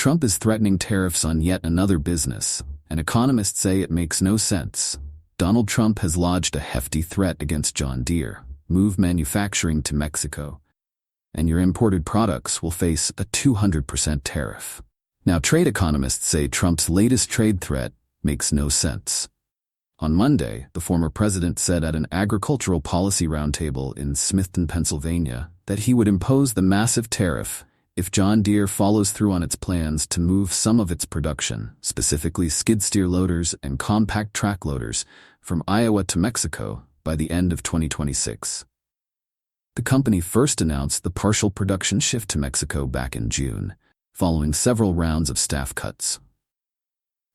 Trump is threatening tariffs on yet another business, and economists say it makes no sense. Donald Trump has lodged a hefty threat against John Deere: move manufacturing to Mexico, and your imported products will face a 200% tariff. Now, trade economists say Trump's latest trade threat makes no sense. On Monday, the former president said at an agricultural policy roundtable in Smithton, Pennsylvania, that he would impose the massive tariff if John Deere follows through on its plans to move some of its production, specifically skid-steer loaders and compact track loaders, from Iowa to Mexico by the end of 2026. The company first announced the partial production shift to Mexico back in June, following several rounds of staff cuts.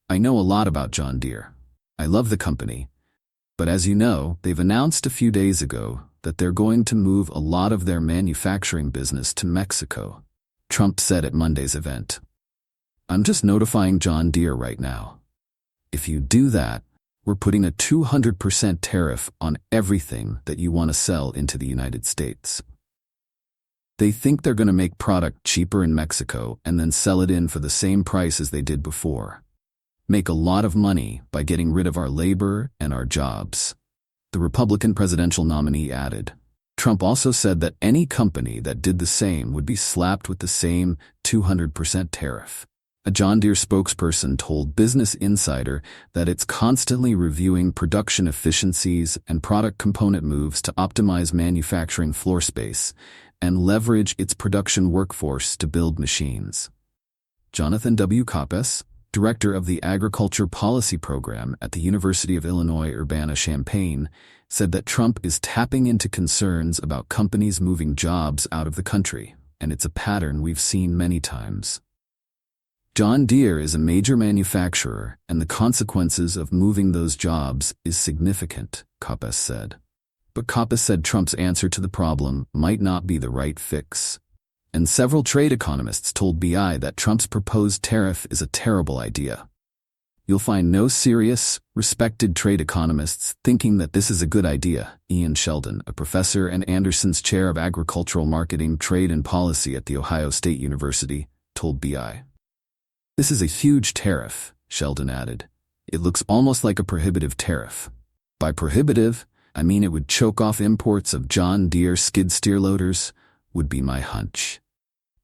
I know a lot about John Deere. I love the company. But as you know, they've announced a few days ago that they're going to move a lot of their manufacturing business to Mexico, Trump said at Monday's event. I'm just notifying John Deere right now. If you do that, we're putting a 200% tariff on everything that you want to sell into the United States. They think they're going to make product cheaper in Mexico and then sell it in for the same price as they did before. Make a lot of money by getting rid of our labor and our jobs, the Republican presidential nominee added. Trump also said that any company that did the same would be slapped with the same 200% tariff. A John Deere spokesperson told Business Insider that it's constantly reviewing production efficiencies and product component moves to optimize manufacturing floor space and leverage its production workforce to build machines. Jonathan W. Koppes, director of the Agriculture Policy Program at the University of Illinois Urbana-Champaign, said that Trump is tapping into concerns about companies moving jobs out of the country, and it's a pattern we've seen many times. John Deere is a major manufacturer, and the consequences of moving those jobs is significant, Koppes said. But Koppes said Trump's answer to the problem might not be the right fix. And several trade economists told BI that Trump's proposed tariff is a terrible idea. You'll find no serious, respected trade economists thinking that this is a good idea, Ian Sheldon, a professor and Anderson's chair of agricultural marketing, trade and policy at The Ohio State University, told BI. This is a huge tariff, Sheldon added. It looks almost like a prohibitive tariff. By prohibitive, I mean it would choke off imports of John Deere skid-steer loaders, would be my hunch.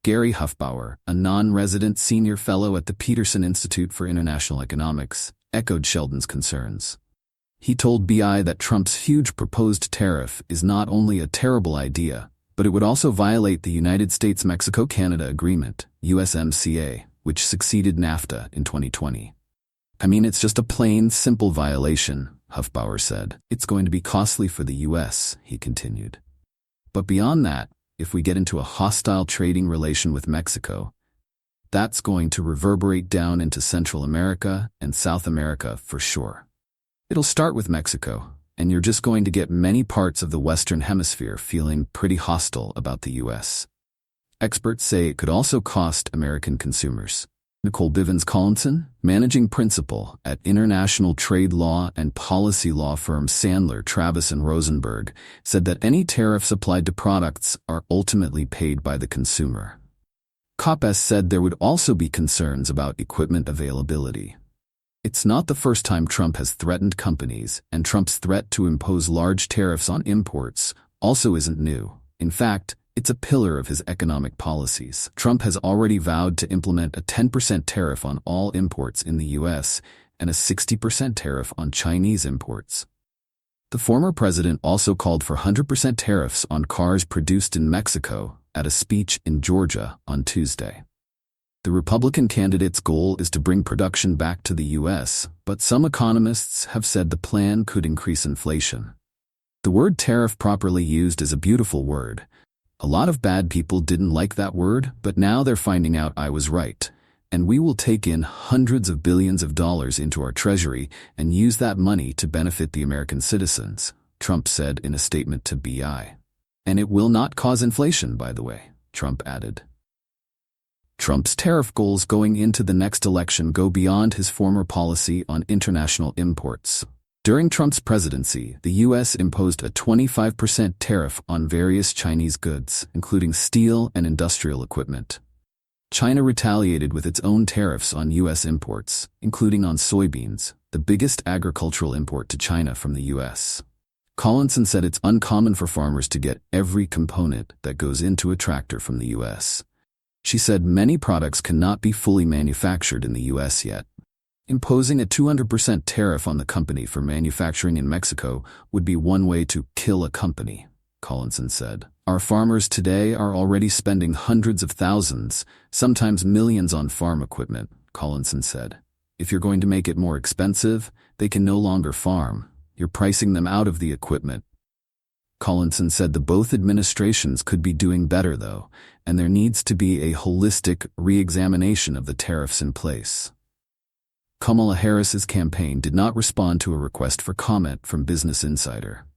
Gary Huffbauer, a non-resident senior fellow at the Peterson Institute for International Economics, echoed Sheldon's concerns. He told BI that Trump's huge proposed tariff is not only a terrible idea, but it would also violate the United States-Mexico-Canada Agreement, USMCA, which succeeded NAFTA in 2020. I mean, it's just a plain, simple violation, Huffbauer said. It's going to be costly for the U.S., he continued. But beyond that, if we get into a hostile trading relation with Mexico, that's going to reverberate down into Central America and South America for sure. It'll start with Mexico, and you're just going to get many parts of the Western Hemisphere feeling pretty hostile about the U.S. Experts say it could also cost American consumers. Nicole Bivens-Collinson, managing principal at international trade law and policy law firm Sandler, Travis & Rosenberg, said that any tariffs applied to products are ultimately paid by the consumer. Koppes said there would also be concerns about equipment availability. It's not the first time Trump has threatened companies, and Trump's threat to impose large tariffs on imports also isn't new. In fact, it's a pillar of his economic policies. Trump has already vowed to implement a 10% tariff on all imports in the U.S. and a 60% tariff on Chinese imports. The former president also called for 100% tariffs on cars produced in Mexico at a speech in Georgia on Tuesday. The Republican candidate's goal is to bring production back to the U.S., but some economists have said the plan could increase inflation. The word tariff, properly used, is a beautiful word. A lot of bad people didn't like that word, but now they're finding out I was right. And we will take in hundreds of billions of dollars into our treasury and use that money to benefit the American citizens, Trump said in a statement to BI. And it will not cause inflation, by the way, Trump added. Trump's tariff goals going into the next election go beyond his former policy on international imports. During Trump's presidency, the U.S. imposed a 25% tariff on various Chinese goods, including steel and industrial equipment. China retaliated with its own tariffs on U.S. imports, including on soybeans, the biggest agricultural import to China from the U.S. Collinson said it's uncommon for farmers to get every component that goes into a tractor from the U.S. She said many products cannot be fully manufactured in the U.S. yet. Imposing a 200% tariff on the company for manufacturing in Mexico would be one way to kill a company, Collinson said. Our farmers today are already spending hundreds of thousands, sometimes millions on farm equipment, Collinson said. If you're going to make it more expensive, they can no longer farm. You're pricing them out of the equipment. Collinson said the both administrations could be doing better, though, and there needs to be a holistic re-examination of the tariffs in place. Kamala Harris's campaign did not respond to a request for comment from Business Insider.